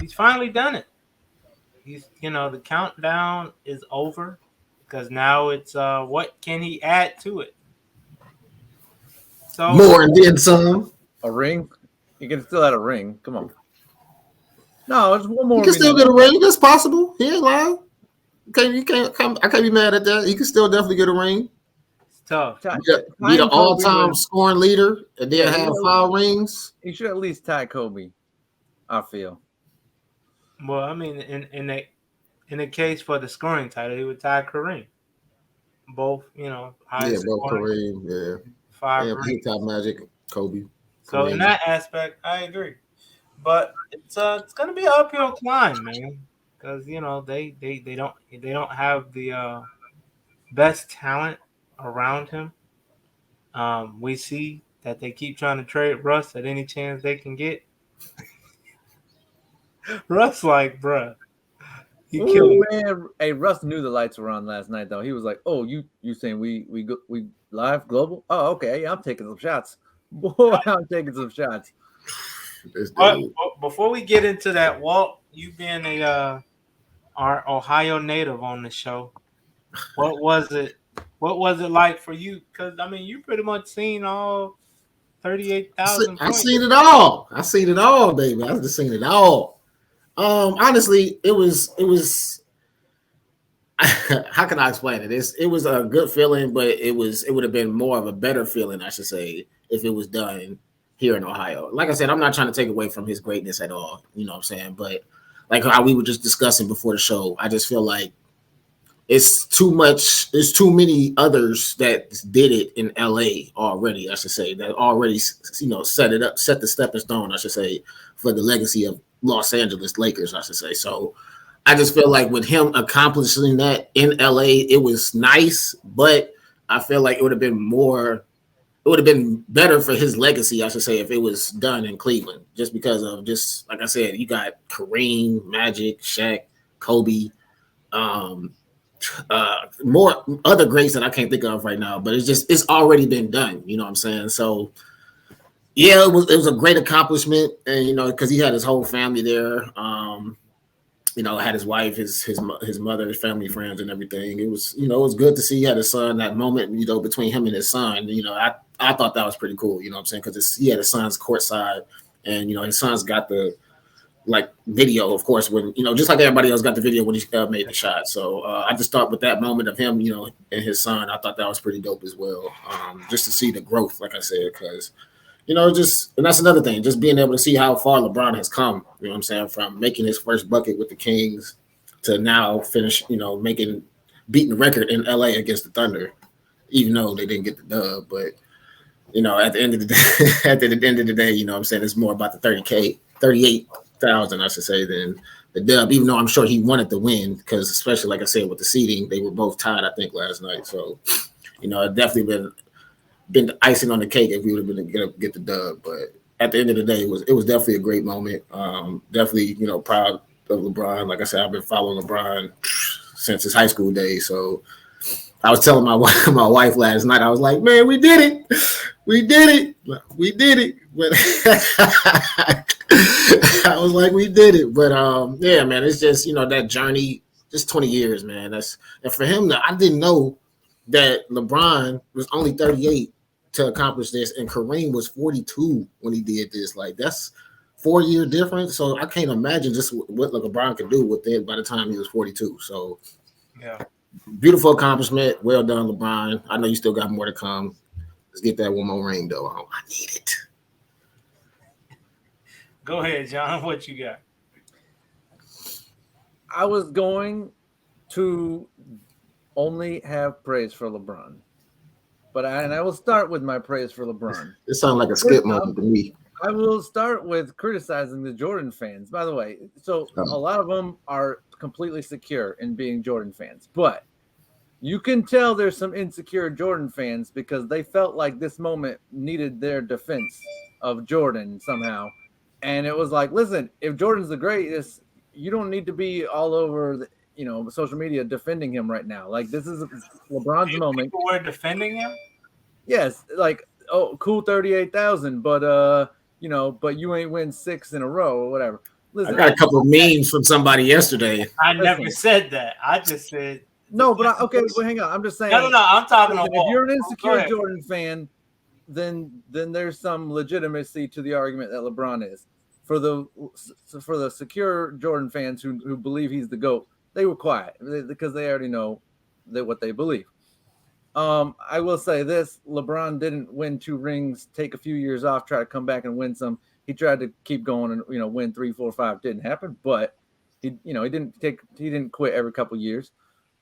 He's finally done it. The countdown is over because now it's what can he add to it? So More and then some. A ring? You can still add a ring. Come on. No, it's one You more can still minute. get a ring. That's possible. He ain't lying. You can't come. I can't be mad at that. He can still definitely get a ring. it's tough. Be the Tying Kobe all-time was scoring leader, and then yeah. have 5 rings. He should at least tie Kobe. I feel. Well, I mean, in the case for the scoring title, he would tie Kareem. Both, Yeah, highest both scoring, Kareem. Yeah, five yeah. He rings. top Magic, Kobe, So in Kareem. that aspect, I agree. But it's gonna be an uphill climb, man, because they don't have the best talent around him. We see that they keep trying to trade Russ at any chance they can get. Russ, like, bruh, he Oh killing. man, hey Russ knew the lights were on last night though. He was like, "Oh, you saying we live global? Oh, okay. Yeah, I'm taking some shots. Boy, I'm taking some shots." This But dude. before we get into that, Walt, you being a our Ohio native on the show, what was it? What was it like for you? Because I mean, you pretty much seen all 38,000 I points. seen it all. I seen it all, baby. I just seen it all. Honestly, it was. How can I explain it? It was a good feeling, but it would have been more of a better feeling, I should say, if it was done here in Ohio. Like I said, I'm not trying to take away from his greatness at all. You know what I'm saying? But like how we were just discussing before the show, I just feel like it's too much. There's too many others that did it in LA already. I should say that already, set it up, set the stepping stone. I should say for the legacy of Los Angeles Lakers. I should say so. I just feel like with him accomplishing that in LA, it was nice, but I feel like it would have been more. It would have been better for his legacy, I should say, if it was done in Cleveland. Just because of just like I said, you got Kareem, Magic, Shaq, Kobe, um, more other greats that I can't think of right now. But it's already been done. You know what I'm saying? So yeah, it was a great accomplishment, and because he had his whole family there. Had his wife, his mother, his family, friends, and everything. It was good to see he had his son. That moment, between him and his son. I thought that was pretty cool. You know what I'm saying? Because he had his son's courtside, and his son's got the like video, of course, when just like everybody else got the video when he made the shot. So I just thought with that moment of him, and his son, I thought that was pretty dope as well. Just to see the growth, like I said, because just and that's another thing, just being able to see how far LeBron has come, what I'm saying, from making his first bucket with the Kings to now finish, beating the record in LA against the Thunder, even though they didn't get the dub. But, at the end of the day, at the end of the day, what I'm saying, it's more about the 38,000, I should say, than the dub, even though I'm sure he wanted to win, because especially, like I said, with the seeding, they were both tied, I think, last night. So, it definitely been the icing on the cake if we would have been to get the dub. But at the end of the day, it was definitely a great moment. Definitely, proud of LeBron. Like I said, I've been following LeBron since his high school days. So I was telling my wife last night, I was like, man, we did it. We did it. We did it. But I was like, we did it. But yeah, man, it's just, that journey, just 20 years, man. And for him, I didn't know that LeBron was only 38 to accomplish this, and Kareem was 42 when he did this. Like, that's 4-year difference. So I can't imagine just what LeBron could do with it by the time he was 42. So Yeah. beautiful accomplishment. Well done, LeBron. I know you still got more to come. Let's get that one more ring, though. I need it. Go ahead, John. What you got? I was going to only have praise for LeBron, but I will start with my praise for LeBron. It sounds like a skip moment to me. I will start with criticizing the Jordan fans. By the way, so a lot of them are completely secure in being Jordan fans, but you can tell there's some insecure Jordan fans because they felt like this moment needed their defense of Jordan somehow. And it was like, listen, if Jordan's the greatest, you don't need to be all over social media defending him right now. Like, this is LeBron's moment. People were defending him. Yes, like, oh, cool, 38,000, but but you ain't win 6 in a row or whatever. I listen, got a couple of memes from somebody yesterday. I never listen. said that. I just said No, but okay, but hang on. I'm just saying. no. I'm talking to Listen, if Walt. you're an Go insecure ahead. Jordan fan, then there's some legitimacy to the argument that LeBron is. For the secure Jordan fans who believe he's the GOAT, they were quiet because they already know that what they believe. I will say this: LeBron didn't win 2 rings, take a few years off, try to come back and win some. He tried to keep going and win 3, 4, 5. Didn't happen, but he didn't quit every couple years.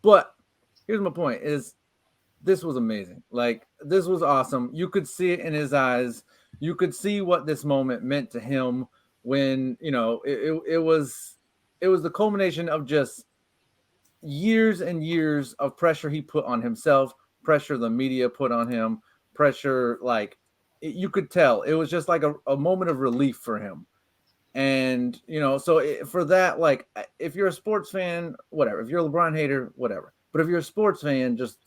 But here's my point: is this was amazing. Like this was awesome. You could see it in his eyes. You could see what this moment meant to him when it was the culmination of just years and years of pressure he put on himself, pressure the media put on him, pressure like you could tell it was just like a moment of relief for him. And for that, like if you're a sports fan, whatever. If you're a LeBron hater, whatever. But if you're a sports fan, just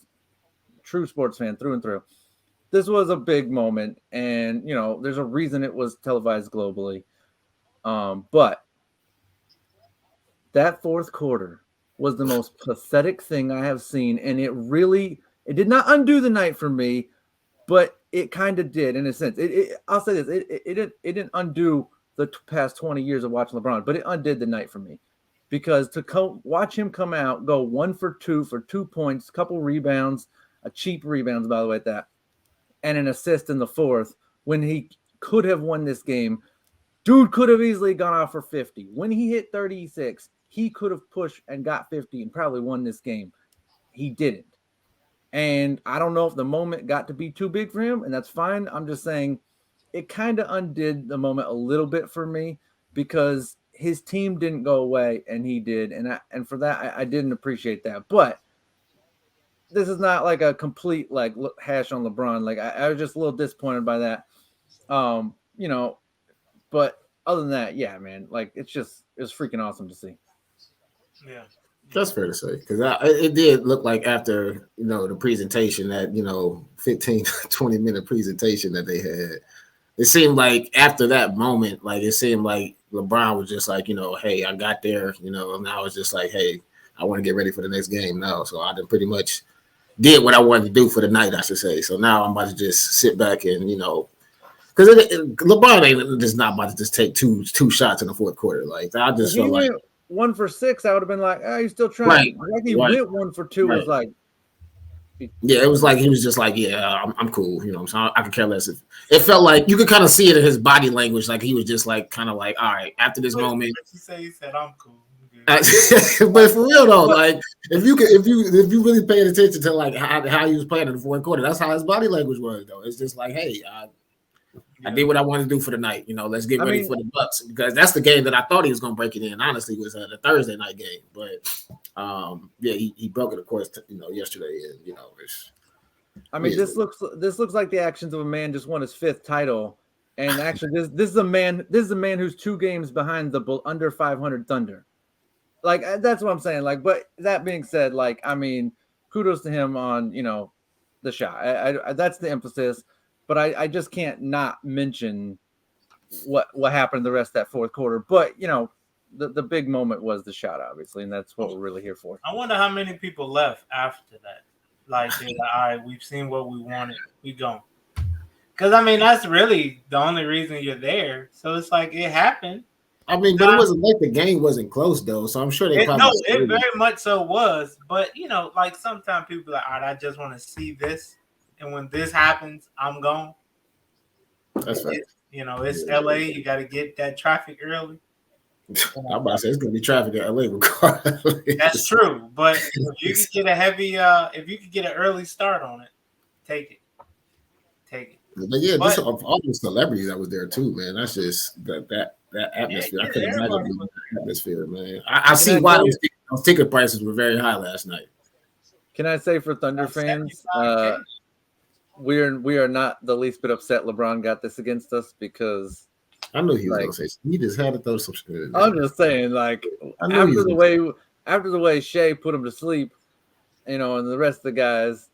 true sports fan through and through, this was a big moment, and there's a reason it was televised globally. But that fourth quarter was the most pathetic thing I have seen, and it did not undo the night for me, but it kind of did in a sense. I'll say this: it didn't undo the past 20 years of watching LeBron, but it undid the night for me because watch him come out, go 1 for 2 for 2 points, couple rebounds, a cheap rebounds by the way at that, and an assist in the fourth when he could have won this game. Dude could have easily gone off for 50. When he hit 36, he could have pushed and got 50 and probably won this game. He didn't. And I don't know if the moment got to be too big for him, and that's fine. I'm just saying it kind of undid the moment a little bit for me because his team didn't go away and he did. And for that, I didn't appreciate that. But this is not like a complete like hash on LeBron. Like I was just a little disappointed by that. But other than that, yeah, man, like it's freaking awesome to see. Yeah. That's fair to say because it did look like after the presentation that 15 20-minute presentation that they had, it seemed like after that moment, like it seemed like LeBron was just like hey, I got there, and now it's just like, hey, I want to get ready for the next game now, so I done pretty much did what I wanted to do for the night, I should say. So now I'm about to just sit back and because LeBron ain't just not about to just take two shots in the fourth quarter. Like I just felt like 1 for 6, I would have been like, oh, he's still trying. Right, Like he right, went 1 for 2 right. was like, yeah, it was like he was just like, yeah, I'm cool, so I could care less. It felt like you could kind of see it in his body language, like he was just like kind of like, all right, after this moment. He said, I'm cool. But for real though, like if you really paying attention to like how he was playing in the fourth quarter, that's how his body language was though. It's just like, hey, I did what I wanted to do for the night. Let's get ready for the Bucks because that's the game that I thought he was going to break it in. Honestly, was the Thursday night game, but yeah, he broke it, of course, yesterday, and this looks like the actions of a man just won his 5th title, and actually, this is a man who's 2 games behind the under 500 Thunder. Like that's what I'm saying. Like, but that being said, like kudos to him on the shot. I that's the emphasis. But I just can't not mention what happened the rest of that fourth quarter. But the big moment was the shot, obviously, and that's what we're really here for. I wonder how many people left after that. Like, they're like, all right, we've seen what we wanted. We going. Because that's really the only reason you're there. So it's like it happened. But it wasn't like the game wasn't close though. So I'm sure they probably. No, it very much so was. But like sometimes people are like, all right, I just want to see this. And when this happens, I'm gone. That's right. It's LA. You got to get that traffic early. I'm about to say it's going to be traffic in LA regardless. That's true. But if you could get if you could get an early start on it, take it. But yeah, just all the celebrities that was there too, man. That's just that atmosphere. I couldn't imagine the atmosphere, man. I see why those ticket prices were very high last night. Can I say for Thunder fans, we are not the least bit upset LeBron got this against us because I knew he was gonna say he just had to throw some shit. I'm just saying, like after the way Shea put him to sleep, and the rest of the guys,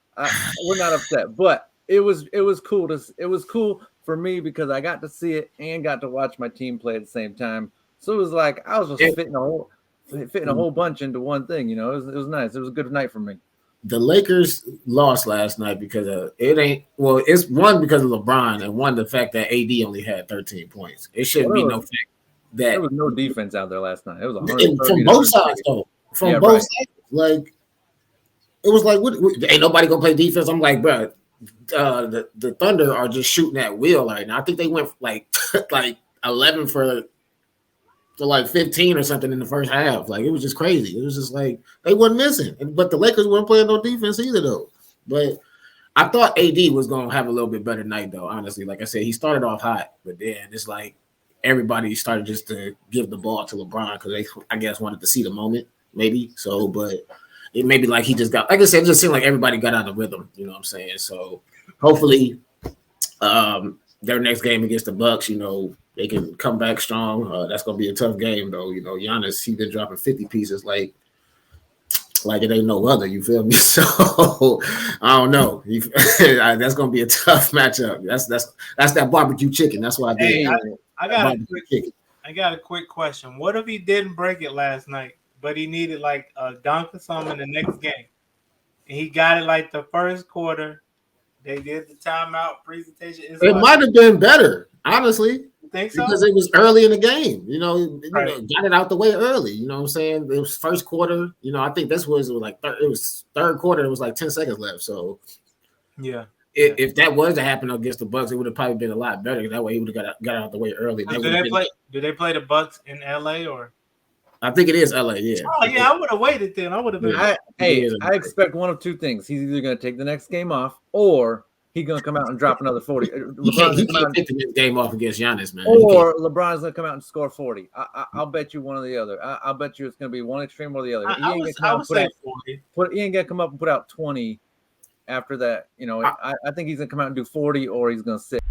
we're not upset. But it was cool for me because I got to see it and got to watch my team play at the same time. So it was like I was just It- fitting a whole bunch into one thing. You know, it was nice. It was a good night for me. the Lakers lost last night because it ain't well. It's one because of LeBron and one the fact that AD only had 13 points. It shouldn't be no fact There that was no defense out there last night. It was from 130 both sides though. From both sides, like it was like, what, ain't nobody gonna play defense? I'm like, bro, the Thunder are just shooting at will right now. I think they went like like 11 for like 15 or something in the first half. Like it was just crazy. It was just like they weren't missing. But the Lakers weren't playing no defense either though. But I thought AD was gonna have a little bit better night though, honestly. Like I said, he started off hot, but then it's like everybody started just to give the ball to LeBron because they I guess wanted to see the moment, maybe. So, but it may be like he just got, like I said, it just seemed like everybody got out of rhythm, you know what I'm saying? So hopefully their next game against the Bucks, you know, they can come back strong. That's gonna be a tough game, though. You know, Giannis, he been dropping 50 pieces like it ain't no other. You feel me? So I don't know. That's gonna be a tough matchup. That's that barbecue chicken. That's why I did. Hey, I got a quick question. What if he didn't break it last night, but he needed like a dunk or something in the next game, and he got it like the first quarter? They did the timeout presentation. It might have been better, honestly. Think so? Because it was early in the game, you know, got it out the way early. You know what I'm saying? It was first quarter. You know, I think this was like it was third quarter. It was like 10 seconds left. So yeah, if that was to happen against the Bucks, it would have probably been a lot better. That way, he would have got out the way early. Do they play the Bucks in LA or? I think it is LA. Yeah. Oh yeah, I would have waited then. I would have been. I expect one of two things. He's either going to take the next game off or he's going to come out and drop another 40. He can't take the next game off against Giannis, man. Or LeBron's going to come out and score 40. I'll bet you one or the other. I'll bet you it's going to be one extreme or the other. He ain't going to come up and put out 20 after that. You know, I think he's going to come out and do 40 or he's going to sit.